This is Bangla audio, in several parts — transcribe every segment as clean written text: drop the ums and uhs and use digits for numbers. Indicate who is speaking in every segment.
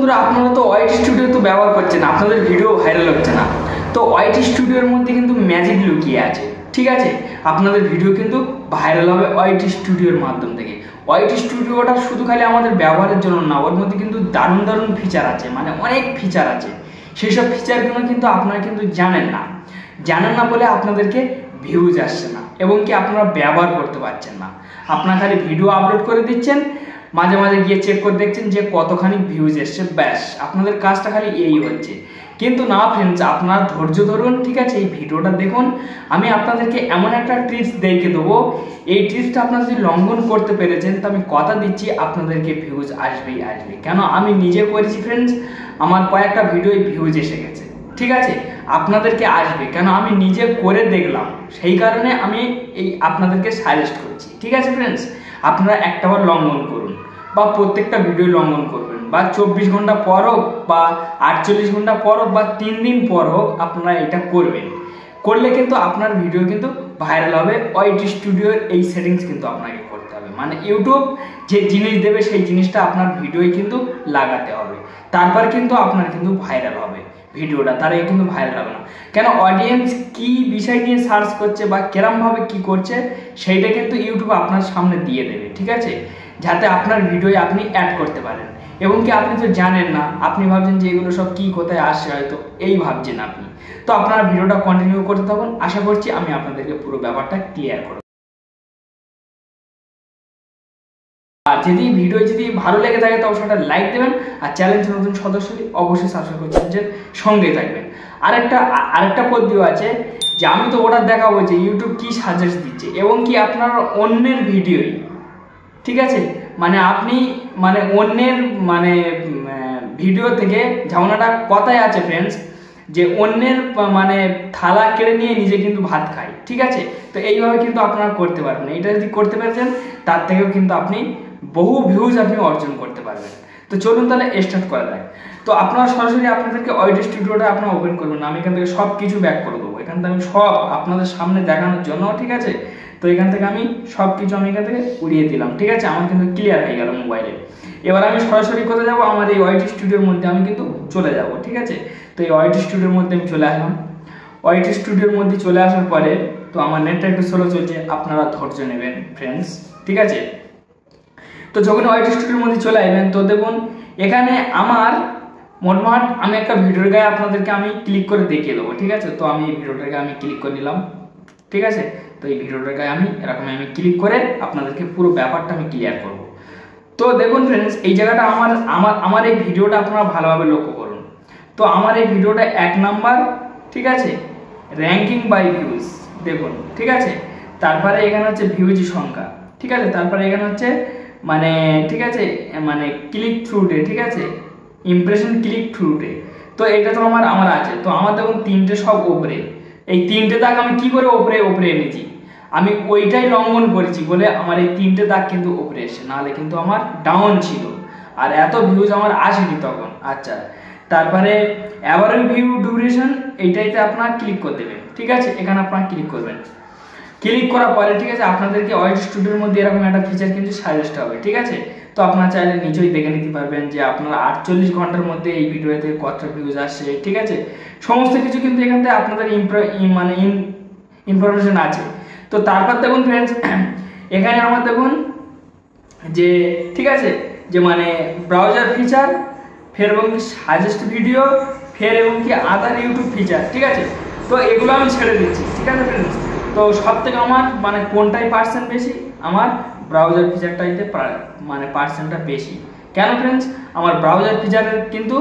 Speaker 1: বন্ধুরা আপনারা তো ওয়াইটি স্টুডিও তো ব্যবহার করছেন, আপনাদের ভিডিও ভাইরাল হচ্ছে না। তো ওয়াইটি স্টুডিওর মধ্যে কিন্তু ম্যাজিক লুকিয়ে আছে, ঠিক আছে। আপনাদের ভিডিও কিন্তু ভাইরাল হবে ওয়াইটি স্টুডিওর মাধ্যম থেকে। ওয়াইটি স্টুডিওটা শুধু খালি আমাদের ব্যবহারের জন্য না, ওর মধ্যে কিন্তু দারুণ দারুণ ফিচার আছে, মানে অনেক ফিচার আছে। সেই সব ফিচারগুলো কিন্তু আপনারা কিন্তু জানেন না বলে আপনাদেরকে ভিউজ আসছে না এবং কি আপনারা ব্যবহার করতে পারছেন না। আপনারা খালি ভিডিও আপলোড করে দিচ্ছেন, মাঝে মাঝে গিয়ে চেক করে দেখছেন যে কতখানি ভিউজ এসছে, ব্যাস আপনাদের কাজটা খালি এই হচ্ছে। কিন্তু না ফ্রেন্ডস, আপনারা ধৈর্য ধরুন, ঠিক আছে। এই ভিডিওটা দেখুন, আমি আপনাদেরকে এমন একটা ট্রিপস দেখে দেবো। এই ট্রিপসটা আপনারা যদি লঙ্ঘন করতে পেরেছেন তো আমি কথা দিচ্ছি আপনাদেরকে ভিউজ আসবে। কেন আমি নিজে করেছি ফ্রেন্ডস, আমার কয়েকটা ভিডিও ভিউজ এসে গেছে, ঠিক আছে। আপনাদেরকে আসবে কেন আমি নিজে করে দেখলাম, সেই কারণে আমি এই আপনাদেরকে সাজেস্ট করছি, ঠিক আছে ফ্রেন্ডস। আপনারা একটাবার লঙ্ঘন করুন বা প্রত্যেকটা ভিডিও লঙ্ঘন করবেন, বা 24 ঘন্টা পর হোক বা 48 ঘন্টা পর হোক বা 3 দিন পর হোক, আপনারা এটা করবেন। করলে কিন্তু আপনার ভিডিও কিন্তু ভাইরাল হবে। ওয়াইটি স্টুডিওর এই সেটিংস কিন্তু আপনাকে করতে হবে, মানে ইউটিউব যে জিনিস দেবে সেই জিনিসটা আপনার ভিডিওয় কিন্তু লাগাতে হবে, তারপর কিন্তু আপনার কিন্তু ভাইরাল হবে ভিডিওটা, তার আগে কিন্তু ভাইরাল হবে না। কেন অডিয়েন্স কি বিষয় নিয়ে সার্চ করছে বা কেরমভাবে কি করছে সেইটা কিন্তু ইউটিউব আপনার সামনে দিয়ে দেবে, ঠিক আছে, যাতে আপনার ভিডিওয়ে আপনি অ্যাড করতে পারেন। এবং কি আপনি তো জানেন না, আপনি ভাবছেন যে এগুলো সব কি কোথায় আসছে, হয়তো এই ভাবছেন আপনি। তো আপনারা ভিডিওটা কন্টিনিউ করতে থাকুন, আশা করছি আমি আপনাদেরকে পুরো ব্যাপারটা ক্লিয়ার করব। আর যদি ভিডিও যদি ভালো লেগে থাকে তবে সেটা লাইক দেবেন, আর চ্যানেলের নতুন সদস্য অবশ্যই সাবস্ক্রাইব করে চ্যানেলের সঙ্গে থাকবেন। আরেকটা পদ্ধতিও আছে যে আমি তো ওটা দেখাবো যে ইউটিউব কি সাজেস্ট দিচ্ছে, এবং কি আপনার অন্যের ভিডিওই, ঠিক আছে, মানে আপনি মানে অন্যের মানে ভিডিও থেকে, ঝামেলাটা কথায় আছে ফ্রেন্ডস, যে অন্যের মানে থালা কেড়ে নিয়ে নিজে কিন্তু ভাত খায়, ঠিক আছে। তো এইভাবে কিন্তু আপনারা করতে পারবেন। এটা যদি করতে পারছেন তার থেকেও কিন্তু আপনি বহু ভিউজ আপনি অর্জন করতে পারবেন। তো চলুন তাহলে স্টার্ট করা যায়। তো আপনারা সরাসরি আপনাদেরকে ওয়াইটি স্টুডিওটা আপনারা ওপেন করবেন, আমি এখান থেকে সব কিছু ব্যাক করে দেবো। এখান থেকে আমি সব আপনাদের সামনে দেখানোর জন্য, ঠিক আছে। তো এখান থেকে আমি সব কিছু এখান থেকে উড়িয়ে দিলাম, ঠিক আছে। আমার কিন্তু ক্লিয়ার হয়ে গেল মোবাইলে। এবার আমি সরাসরি কোথায় যাবো, আমার এই ওয়াইটি স্টুডিওর মধ্যে আমি কিন্তু চলে যাব, ঠিক আছে। তো এই ওয়াইটি স্টুডিওর মধ্যে আমি চলে আসলাম। ওয়াইটি স্টুডিওর মধ্যে চলে আসার পরে তো আমার নেটটা একটু স্লো চলছে, আপনারা ধৈর্য নেবেন ফ্রেন্ডস, ঠিক আছে। তো যখন ওয়াইটি স্টুডিওর মধ্যে চলে আসবেন তো দেখুন এখানে আমার মোটমাট আমি একটা ভিডিওর গায়ে আপনাদেরকে আমি ক্লিক করে দেখিয়ে দেবো, ঠিক আছে। তো আমি এই ভিডিওটার গায়ে আমি ক্লিক করে নিলাম, ঠিক আছে। তো এই ভিডিওটার গায়ে আমি এরকম আমি ক্লিক করে আপনাদেরকে পুরো ব্যাপারটা আমি ক্লিয়ার করব। তো দেখুন ফ্রেন্ডস, এই জায়গাটা আমার এই ভিডিওটা আপনারা ভালোভাবে লক্ষ্য করুন। তো আমার এই ভিডিওটা 1 নাম্বার, ঠিক আছে, র্যাঙ্কিং বাই ভিউজ দেখুন, ঠিক আছে। তারপরে এখানে হচ্ছে ভিউজ সংখ্যা, ঠিক আছে। তারপরে এখানে হচ্ছে মানে, ঠিক আছে, মানে ক্লিক থ্রু ডে, ঠিক আছে, ইমপ্রেশন ক্লিক থ্রু ডে। তো এটা তো আমার আছে। তো আমার দেখুন 3টে সব ওপরে, এই 3টে দাগ আমি কি করে ওপরে এনেছি, আমি ওইটাই লঙ্ঘন করেছি বলে আমার এই 3টে দাগ কিন্তু ওপরে এসে, নাহলে কিন্তু আমার ডাউন ছিল আর এত ভিউজ আমার আসেনি তখন। আচ্ছা, তারপরে অ্যাভারেজ ভিউ ডিউরেশন, এইটাইতে আপনারা ক্লিক করে দেবেন, ঠিক আছে। এখানে আপনারা ক্লিক করবেন। ক্লিক করার পরে, ঠিক আছে, আপনাদেরকে ওয়াইটি স্টুডিওর মধ্যে এরকম একটা ফিচার কিন্তু সাজেস্ট হবে, ঠিক আছে। তো আপনারা চাইলে নিচেই দেখে নিতে পারবেন যে আপনারা 48 ঘন্টার মধ্যে এই ভিডিওতে কতটা ভিউজ আসছে, ঠিক আছে। সমস্ত কিছু কিন্তু এখান থেকে আপনাদের মানে ইনফরমেশন আছে। তো তারপর দেখুন ফ্রেন্ডস, এখানে আমার দেখুন যে, ঠিক আছে, যে মানে ব্রাউজার ফিচার, ফের এবং কি সাজেস্ট ভিডিও, ফের এবং কি আদার ইউটিউব ফিচার, ঠিক আছে। তো এগুলো আমি ছেড়ে দিচ্ছি, ঠিক আছে ফ্রেন্ডস। তো সব থেকে আমার মানে কোনটাই পার্সেন্ট বেশি, আমার ব্রাউজার ফিচারটাইতে মানে পার্সেন্টটা বেশি। কেন ফ্রেন্ডস, আমার ব্রাউজার ফিচারের কিন্তু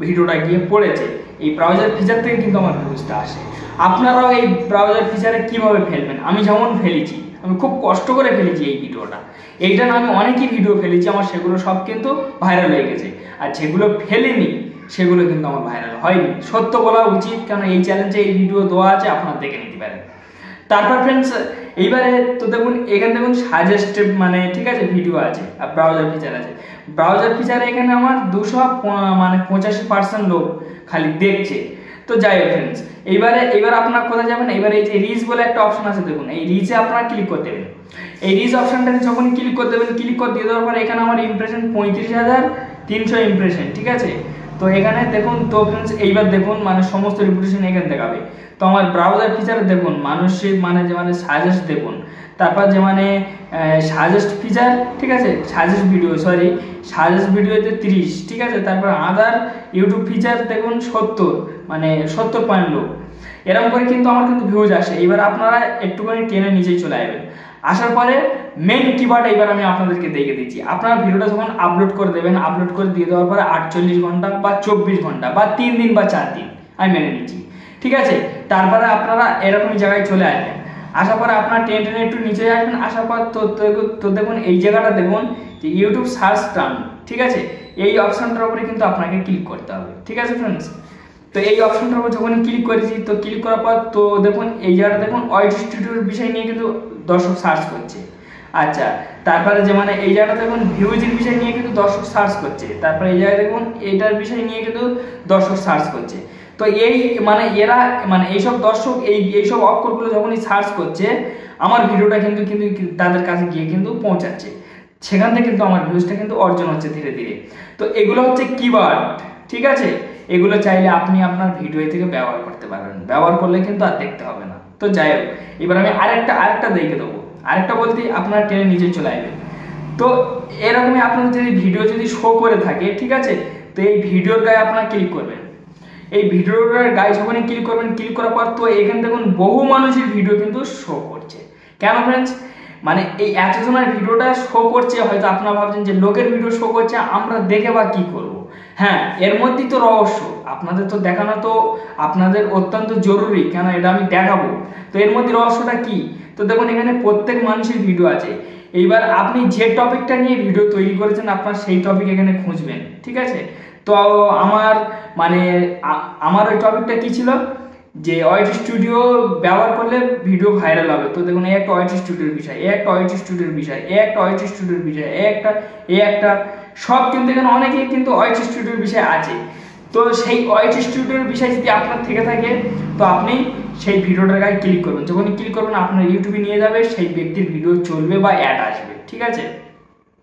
Speaker 1: ভিডিওটা গিয়ে পড়েছে, এই ব্রাউজার ফিচার থেকে কিন্তু আমার ভিউজটা আসে। আপনারাও এই ব্রাউজার ফিচারে কিভাবে ফেলবেন, আমি যেমন ফেলেছি, আমি খুব কষ্ট করে ফেলেছি এই ভিডিওটা। এইটা না আমি অনেকই ভিডিও ফেলেছি, আমার সেগুলো সব কিন্তু ভাইরাল হয়ে গেছে। আর যেগুলো ফেলিনি সেগুলো কিন্তু আমার ভাইরাল হয়নি, সত্য বলা উচিত, কারণ এই চ্যালেঞ্জে এই ভিডিও দেওয়া আছে, আপনারা দেখে নিতে পারেন। তারপর ফ্রেন্ডস এইবারে তো দেখুন এখানে দেখুন সাজেস্ট মানে, ঠিক আছে, ভিডিও আছে আর ব্রাউজার ফিচার আছে। ব্রাউজার ফিচারে এখানে আমার 285% লোক খালি দেখছে। তো যাই হোক ফ্রেন্ডস, এইবার আপনারা কোথায় যাবেন, এবারে এই যে রিচ বলে একটা অপশন আছে দেখুন, এই রিচে আপনারা ক্লিক করতে দেবেন। এই রিচ অপশনটাতে যখন ক্লিক করে দেবেন, ক্লিক করে দিয়ে দেওয়ার পরে এখানে আমার ইমপ্রেশন 35,000, 300 ইমপ্রেশন, ঠিক আছে। তো এখানে দেখুন, তো ফ্রেন্ডস এইবার দেখুন মানে সমস্ত রিপিটেশন এখানে দেখাবে। তো আমার ব্রাউজার ফিচারে দেখুন মানসিক মানে যে মানে সাজেস্ট দেখুন, তারপর যে মানে সাজেস্ট ফিচার, ঠিক আছে, সাজেস্ট ভিডিও, সরি সাজেস্ট ভিডিওতে 30, ঠিক আছে। তারপর আদার ইউটিউব ফিচার দেখুন 70, মানে 70 পয়েন্ট লো, এরকম করে কিন্তু আমার কিন্তু ভিউজ আসে। এবার আপনারা একটুখানি টেনে নিচেই চলে আসবেন। আসার পরে মেন কিওয়ার্ড এবার আমি আপনাদেরকে দেখে দিচ্ছি। আপনারা ভিডিওটা যখন আপলোড করে দেবেন, আপলোড করে দিয়ে দেওয়ার পরে 48 ঘন্টা বা 24 ঘন্টা বা 3 দিন বা 4 দিন আমি মেনে নিচ্ছি, ঠিক আছে। তারপরে আপনারা এরকমই জায়গায় চলে আসবেন। আসার পরে আপনার টেনে টেনে একটু নিচে আসবেন। আসার পর তো দেখুন এই জায়গাটা দেখুন যে ইউটিউব সার্চ টার্ম, ঠিক আছে। এই অপশনটার উপরে কিন্তু আপনাকে ক্লিক করতে হবে, ঠিক আছে ফ্রেন্ডস। তো এই অপশনটার উপর যখন ক্লিক করেছি, তো ক্লিক করার পর তো দেখুন এই জায়গাটা দেখুন ওয়াইটি স্টুডিওর বিষয় নিয়ে কিন্তু দর্শক সার্চ করছে। আচ্ছা, তারপরে যে মানে এই জায়গাটা দেখুন ভিউজের বিষয় নিয়ে কিন্তু দর্শক সার্চ করছে। তারপরে এই জায়গায় দেখুন এইটার বিষয় নিয়ে কিন্তু দর্শক সার্চ করছে। তো এই মানে এরা মানে এইসব দর্শক এইসব অক্ষরগুলো যখনই সার্চ করছে, আমার ভিডিওটা কিন্তু কিন্তু তাদের কাছে গিয়ে কিন্তু পৌঁছাচ্ছে। সেখান থেকে কিন্তু আমার ভিউজটা কিন্তু অর্জন হচ্ছে ধীরে ধীরে। তো এগুলো হচ্ছে কিওয়ার্ড, ঠিক আছে। এগুলো চাইলে আপনি আপনার ভিডিও থেকে ব্যবহার করতে পারবেন, ব্যবহার করলে কিন্তু আর দেখতে হবে না। তো যাই হোক, এবার আমি আরেকটা দেখে দেবো। আরেকটা বলতে আপনারা টেনে নিচে চলে আসবেন। তো এরকমই আপনার যদি ভিডিও যদি শো করে থাকে, ঠিক আছে, তো এই ভিডিওর গায়ে আপনারা ক্লিক করবেন। এই ভিডিওটার গায়ে যখনই ক্লিক করবেন, ক্লিক করার পর তো এখানে দেখুন বহু মানুষের ভিডিও কিন্তু শো করছে। কেন ফ্রেন্ডস, মানে এই এতজনের ভিডিওটা শো করছে, হয়তো আপনারা ভাবছেন যে লোকের ভিডিও শো করছে, আমরা দেখে বা কি করব। হ্যাঁ, এর মধ্যেই তো রহস্য, আপনাদের তো দেখানো তো আপনাদের অত্যন্ত জরুরি, কেন এটা আমি দেখাবো। তো এর মধ্যে রহস্যটা কি, তো দেখুন এখানে প্রত্যেক মানুষের ভিডিও আছে। এইবার আপনি যে টপিকটা নিয়ে ভিডিও তৈরি করেছেন, আপনার সেই টপিক এখানে খুঁজবেন, ঠিক আছে। তো আমার মানে আমার ওই টপিকটা কি ছিল, যে ওয়াইটি স্টুডিও ব্যবহার করলে ভিডিও ভাইরাল হবে। তো দেখুন এই একটা ওয়াইটি স্টুডিওর বিষয়, এই একটা ওয়াইটি স্টুডিওর বিষয়, এই একটা ওয়াইটি স্টুডিওর বিষয়, এই একটা সব কিন্তু এখানে অনেকেই কিন্তু ওয়াইটি স্টুডিওর বিষয় আছে। তো সেই ওয়াইটি স্টুডিওর বিষয় যদি আপনার থেকে থাকে, তো আপনি সেই ভিডিওটার গায়ে ক্লিক করবেন। যখনই ক্লিক করবেন আপনার ইউটিউবে নিয়ে যাবে, সেই ব্যক্তির ভিডিও চলবে বা অ্যাড আসবে, ঠিক আছে।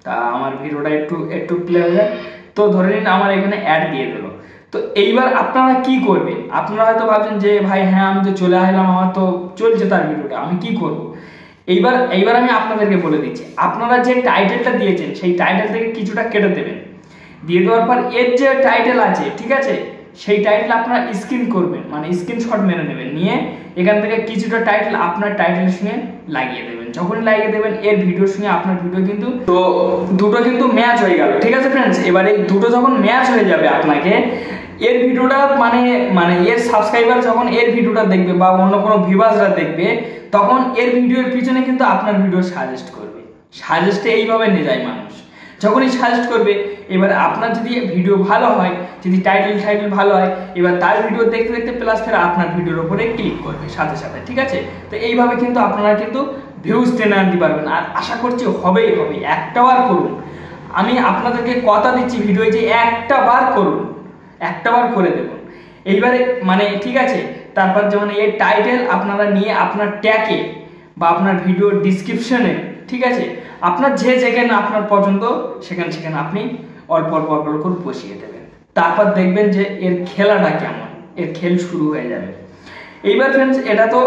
Speaker 1: তা আমার ভিডিওটা একটু প্লে হয়ে যায়। তো ধরে নিন আমার এখানে অ্যাড দিয়ে দিল। তো এইবার আপনারা কি করবেন, আপনারা হয়তো ভাবছেন যে ভাই হ্যাঁ আমি তো চলে আসলাম, আমার তো চলছে তার ভিডিওটা, আমি কি করব। এইবার আমি আপনাদেরকে বলে দিচ্ছি, আপনারা যে টাইটেলটা দিয়েছেন সেই টাইটেল থেকে কিছুটা কেটে দেবেন। দিয়ে দেওয়ার পর এর যে টাইটেল আছে, ঠিক আছে, সেই টাইটেল আপনারা স্ক্রিন করবেন, মানে স্ক্রিনশট মেরে নেবেন, নিয়ে এখান থেকে কিছুটা টাইটেল আপনার টাইটেলের সঙ্গে লাগিয়ে দেবেন। যখনই লাগিয়ে দেবেন এর ভিডিওর সঙ্গে আপনার ভিডিও কিন্তু তো দুটো কিন্তু ম্যাচ হয়ে গেল, ঠিক আছে ফ্রেন্ডস। এবার এই দুটো যখন ম্যাচ হয়ে যাবে, আপনাকে এর ভিডিওটা মানে এর সাবস্ক্রাইবার যখন এর ভিডিওটা দেখবে বা অন্য কোনো ভিউয়ার্সরা দেখবে, তখন এর ভিডিওর পিছনে কিন্তু আপনার ভিডিও সাজেস্ট করবে। সাজেস্টে এইভাবে নিয়ে যায় মানুষ, যখনই সাজেস্ট করবে। এবার আপনার যদি ভিডিও ভালো হয়, যদি টাইটেল ভালো হয়, এবার তার ভিডিও দেখতে দেখতে প্লাস ফের আপনার ভিডিওর উপরে ক্লিক করবে সাথে সাথে, ঠিক আছে। তো এইভাবে কিন্তু আপনারা কিন্তু ভিউজ টেনে আনতে পারবেন। আর আশা করছি হবেই হবে, একটা বার করুন। আমি আপনাদেরকে কথা দিচ্ছি ভিডিও যে একটা বার করুন, একটা বার করে দেখুন। এইবারে মানে ঠিক আছে। তারপর যেমন এই টাইটেল আপনারা নিয়ে আপনার ট্যাগে বা আপনার ভিডিও ডিসক্রিপশনে, ঠিক আছে, আপনার যে যেখানে আপনার পছন্দ সেখানে আপনি অল্প অল্প করে বসিয়ে দেবেন। তারপর দেখবেন যে এর খেলাটা কেমন, এর খেল শুরু হয়ে যাবে। এইবার ফ্রেন্ডস এটা তো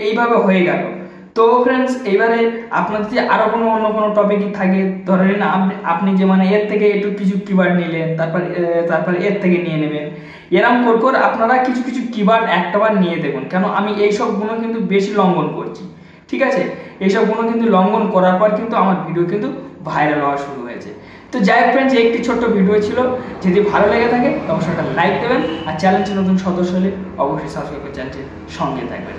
Speaker 1: এইভাবে হয়ে গেল। তো ফ্রেন্ডস এইবারে আপনার যদি আরো অন্য কোনো টপিক থাকে, ধরে নিন আপনি যে মানে এর থেকে একটু কিছু কিওয়ার্ড নিলেন, তারপর এর থেকে নিয়ে নেবেন। এরকম করে আপনারা কিছু কিওয়ার্ড একটাবার নিয়ে দেখুন। কেন আমি এইসব গুণ কিন্তু বেশি লঙ্ঘন করছি, ঠিক আছে। এইসব গুণ কিন্তু লঙ্ঘন করার পর কিন্তু আমার ভিডিও কিন্তু ভাইরাল হওয়া শুরু হয়েছে। তো যাই হোক ফ্রেন্ডস, একটি ছোট্ট ভিডিও ছিল। যদি ভালো লেগে থাকে অবশ্যই একটা লাইক দেবেন, আর চ্যানেলটি নতুন সদস্য হলে অবশ্যই সাবস্ক্রাইব করে চ্যানেলটির সঙ্গে থাকবেন।